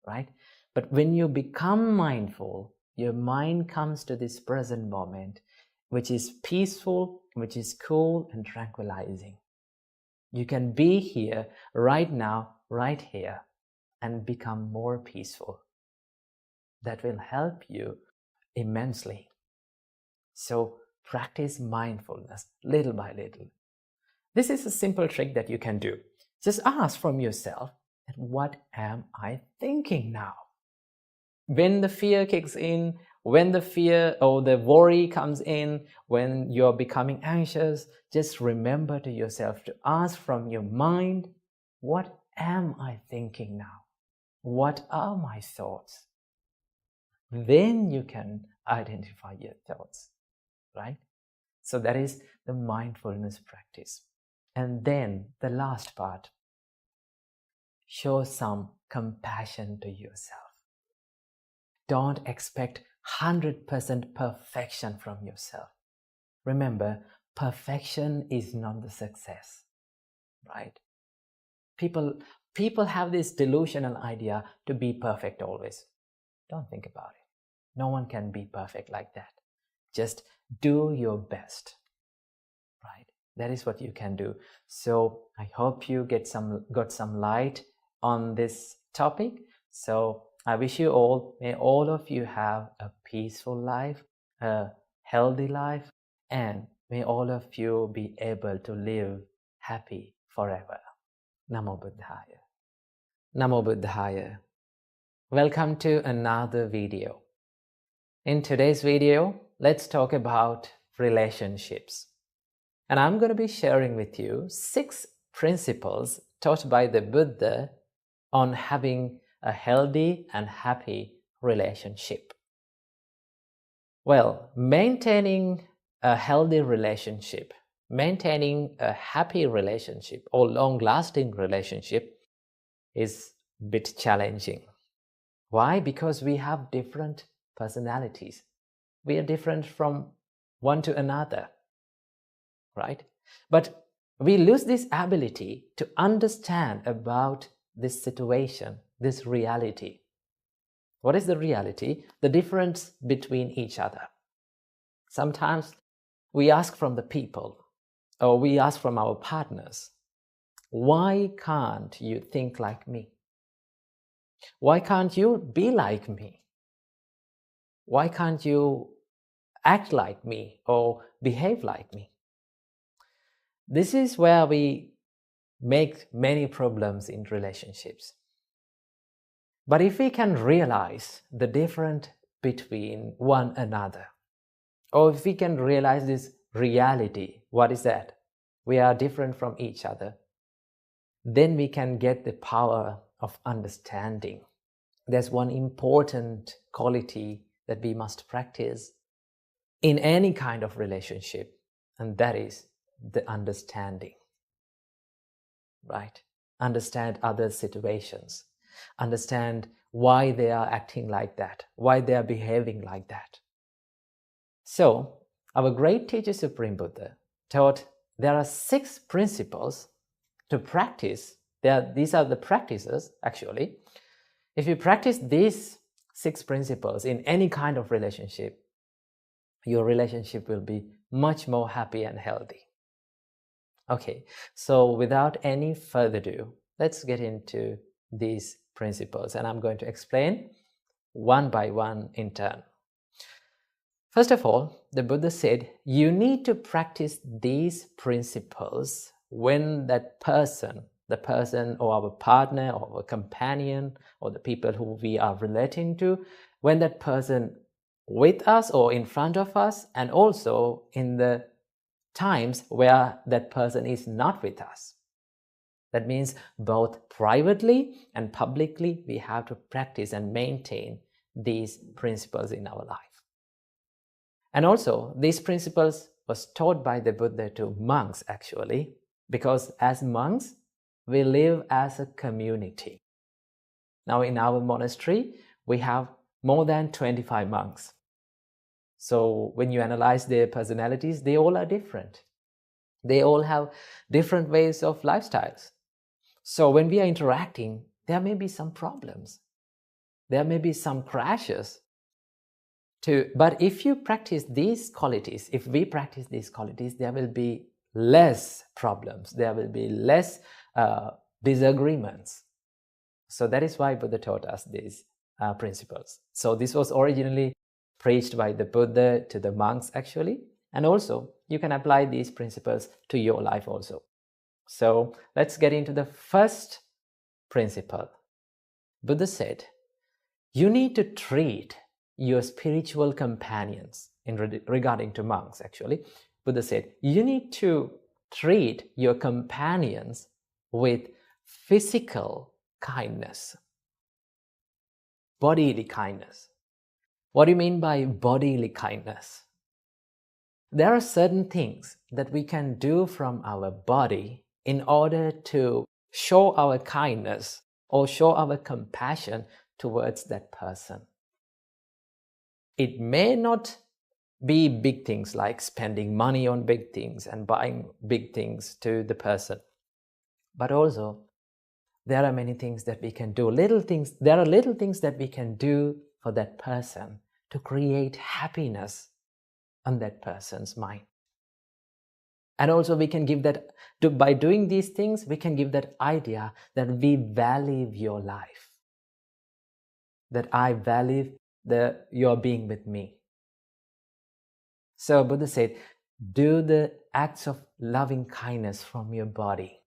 right? But when you become mindful, your mind comes to this present moment, which is peaceful, which is cool and tranquilizing. You can be here right now, right here, and become more peaceful. That will help you immensely. So practice mindfulness little by little. This is a simple trick that you can do. Just ask from yourself, what am I thinking now? When the fear kicks in, when the fear or the worry comes in, when you're becoming anxious, just remember to yourself to ask from your mind, what am I thinking now? What are my thoughts? Then you can identify your thoughts, right? So that is the mindfulness practice. And then the last part, show some compassion to yourself. Don't expect 100% perfection from yourself. Remember, perfection is not the success, right? People have this delusional idea to be perfect always. Don't think about it. No one can be perfect like that. Just do your best, right? That is what you can do. So I hope you got some light on this topic. So I wish you all, may all of you have a peaceful life, a healthy life, and may all of you be able to live happy forever. Namo Buddhaya. Namo Buddhaya. Welcome to another video. In today's video, let's talk about relationships. And I'm going to be sharing with you 6 principles taught by the Buddha on having a healthy and happy relationship. Well, maintaining a healthy relationship, maintaining a happy relationship or long-lasting relationship is a bit challenging. Why? Because we have different personalities. We are different from one to another, right? But we lose this ability to understand about this situation, this reality. What is the reality? The difference between each other. Sometimes we ask from the people, or we ask from our partners, why can't you think like me? Why can't you be like me? Why can't you act like me or behave like me? This is where we make many problems in relationships. But if we can realize the difference between one another, or if we can realize this reality, what is that? We are different from each other. Then we can get the power of understanding. There's one important quality that we must practice in any kind of relationship, and that is the understanding. Right? Understand other situations. Understand why they are acting like that, why they are behaving like that. So, our great teacher Supreme Buddha taught there are 6 principles to practice. These are the practices, actually. If you practice these 6 principles in any kind of relationship, your relationship will be much more happy and healthy. Okay, so without any further ado, let's get into these principles, and I'm going to explain one by one in turn. First of all, the Buddha said, you need to practice these principles when that person, the person or our partner or our companion or the people who we are relating to, when that person with us or in front of us, and also in the times where that person is not with us. That means both privately and publicly, we have to practice and maintain these principles in our life. And also, these principles was taught by the Buddha to monks, actually, because as monks, we live as a community. Now, in our monastery, we have more than 25 monks. So when you analyze their personalities, they all are different. They all have different ways of lifestyles. So when we are interacting, there may be some problems. There may be some crashes. But if you practice these qualities, if we practice these qualities, there will be less problems. There will be less disagreements. So that is why Buddha taught us these principles. So this was originally preached by the Buddha to the monks, actually. And also, you can apply these principles to your life also. So let's get into the first principle. Buddha said, you need to treat your spiritual companions, regarding to monks, actually. Buddha said, you need to treat your companions with physical kindness, bodily kindness. What do you mean by bodily kindness? There are certain things that we can do from our body in order to show our kindness or show our compassion towards that person. It may not be big things like spending money on big things and buying big things to the person, but also there are many things that we can do. There are little things that we can do for that person to create happiness on that person's mind. And also we can give that, by doing these things, we can give that idea that we value your life, that I value your being with me. So Buddha said, do the acts of loving kindness from your body.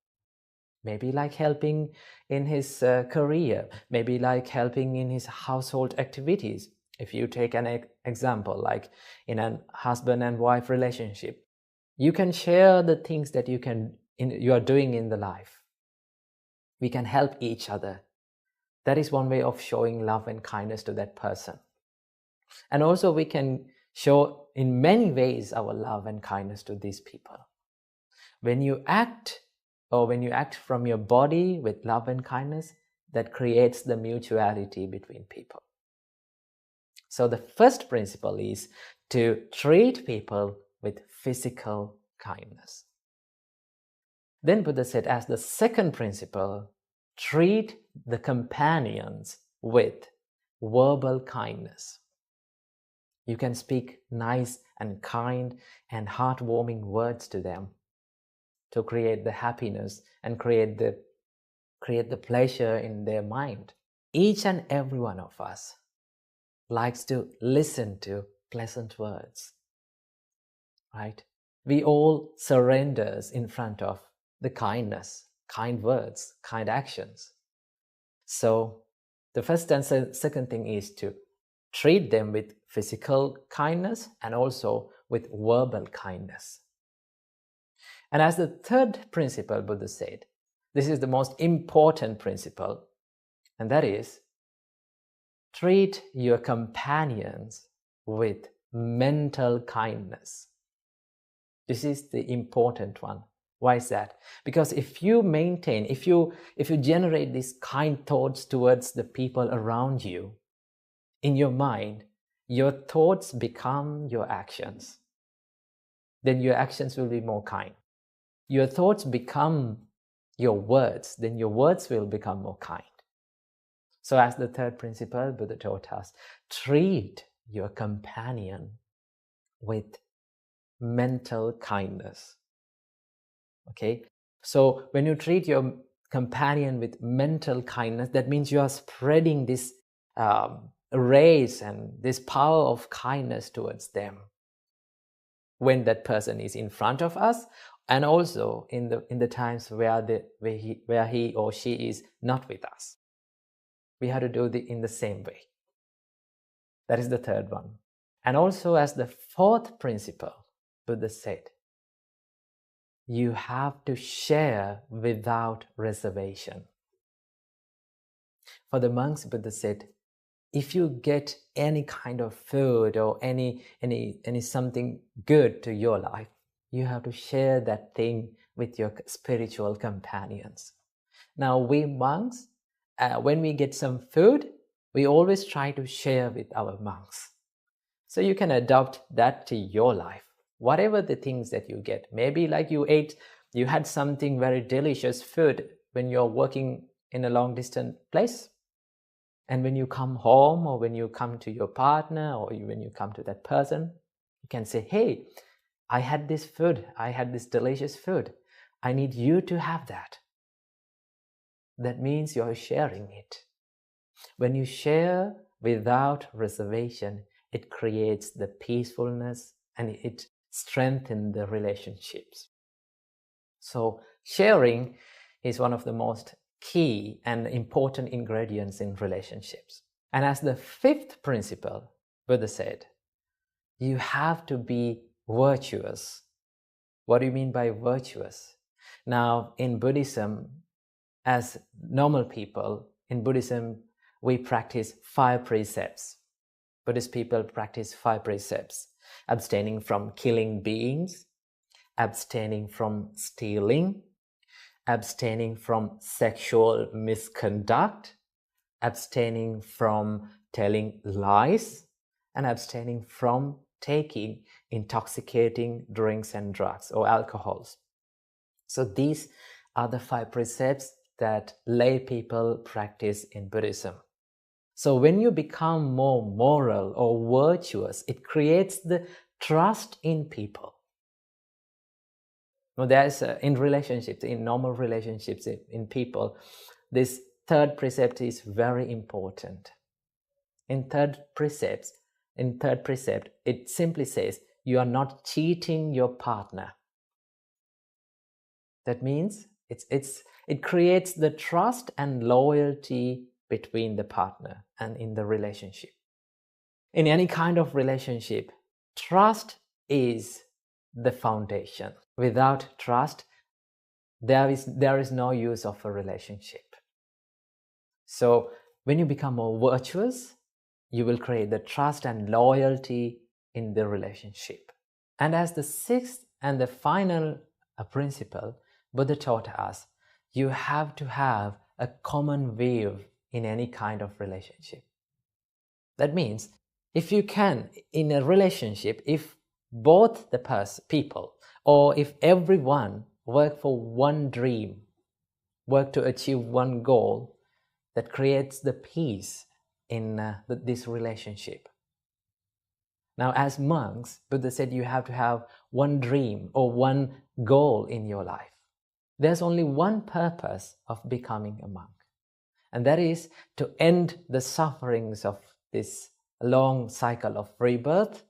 Maybe like helping in his career, maybe like helping in his household activities. If you take an example, like in a husband and wife relationship, you can share the things that you are doing in the life. We can help each other. That is one way of showing love and kindness to that person. And also we can show in many ways our love and kindness to these people. When you act from your body with love and kindness, that creates the mutuality between people. So the first principle is to treat people with physical kindness. Then Buddha said, as the second principle, treat the companions with verbal kindness. You can speak nice and kind and heartwarming words to them to create the happiness and create the pleasure in their mind. Each and every one of us likes to listen to pleasant words, right? We all surrenders in front of the kindness, kind words, kind actions. So the first and second thing is to treat them with physical kindness and also with verbal kindness. And as the third principle, Buddha said, this is the most important principle, and that is, treat your companions with mental kindness. This is the important one. Why is that? Because if you maintain, if you generate these kind thoughts towards the people around you, in your mind, your thoughts become your actions. Then your actions will be more kind. Your thoughts become your words, then your words will become more kind. So as the third principle, Buddha taught us, treat your companion with mental kindness. Okay? So when you treat your companion with mental kindness, that means you are spreading this rays and this power of kindness towards them when that person is in front of us, and also in the times where he or she is not with us. We have to do it in the same way. That is the third one. And also as the fourth principle, Buddha said, you have to share without reservation. For the monks, Buddha said, if you get any kind of food or any something good to your life, you have to share that thing with your spiritual companions. Now, we monks, when we get some food, we always try to share with our monks. So you can adopt that to your life. Whatever the things that you get, maybe like you had something very delicious food when you're working in a long distance place. And when you come home, or when you come to your partner, or when you come to that person, you can say, hey, I had this food, I had this delicious food. I need you to have that. That means you're sharing it. When you share without reservation, it creates the peacefulness and it strengthens the relationships. So sharing is one of the most key and important ingredients in relationships. And as the fifth principle, Buddha said, you have to be virtuous. What do you mean by virtuous? Now, in Buddhism, as normal people, in Buddhism, we practice 5 precepts. Buddhist people practice 5 precepts: abstaining from killing beings, abstaining from stealing, abstaining from sexual misconduct, abstaining from telling lies, and abstaining from taking intoxicating drinks and drugs or alcohols. So these are the 5 precepts that lay people practice in Buddhism. So when you become more moral or virtuous, it creates the trust in people. Now there's in relationships, in normal relationships, in people, this third precept is very important. In third precept, it simply says you are not cheating your partner. That means it creates the trust and loyalty between the partner and in the relationship. In any kind of relationship, trust is the foundation. Without trust, there is no use of a relationship. So when you become more virtuous, you will create the trust and loyalty in the relationship. And as the sixth and the final principle, Buddha taught us, you have to have a common view in any kind of relationship. That means if you can, in a relationship, if both the people, or if everyone work for one dream, work to achieve one goal, that creates the peace in this relationship. Now, as monks, Buddha said you have to have one dream or one goal in your life. There's only one purpose of becoming a monk, and that is to end the sufferings of this a long cycle of rebirth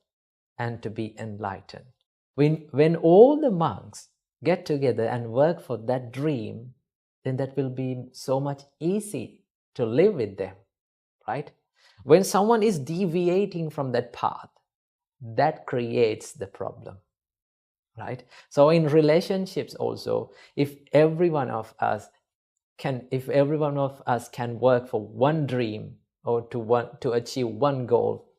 and to be enlightened. When all the monks get together and work for that dream, then that will be so much easy to live with them, right? When someone is deviating from that path, that creates the problem, right? So in relationships also, if every one of us can work for one dream or to achieve one goal,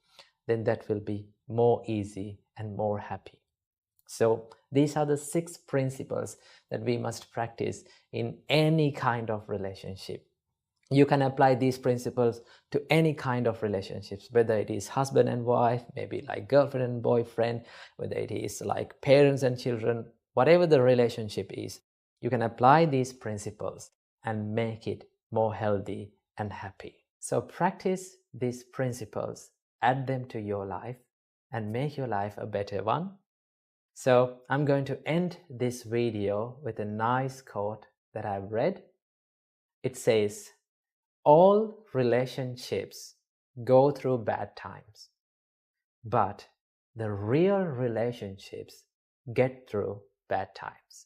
then that will be more easy and more happy. So these are the 6 principles that we must practice in any kind of relationship. You can apply these principles to any kind of relationships, whether it is husband and wife, maybe like girlfriend and boyfriend, whether it is like parents and children, whatever the relationship is, you can apply these principles and make it more healthy and happy. So practice these principles, add them to your life, and make your life a better one. So I'm going to end this video with a nice quote that I've read. It says, all relationships go through bad times, but the real relationships get through bad times.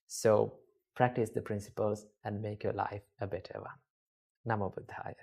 So practice the principles and make your life a better one. Namo Buddhaya.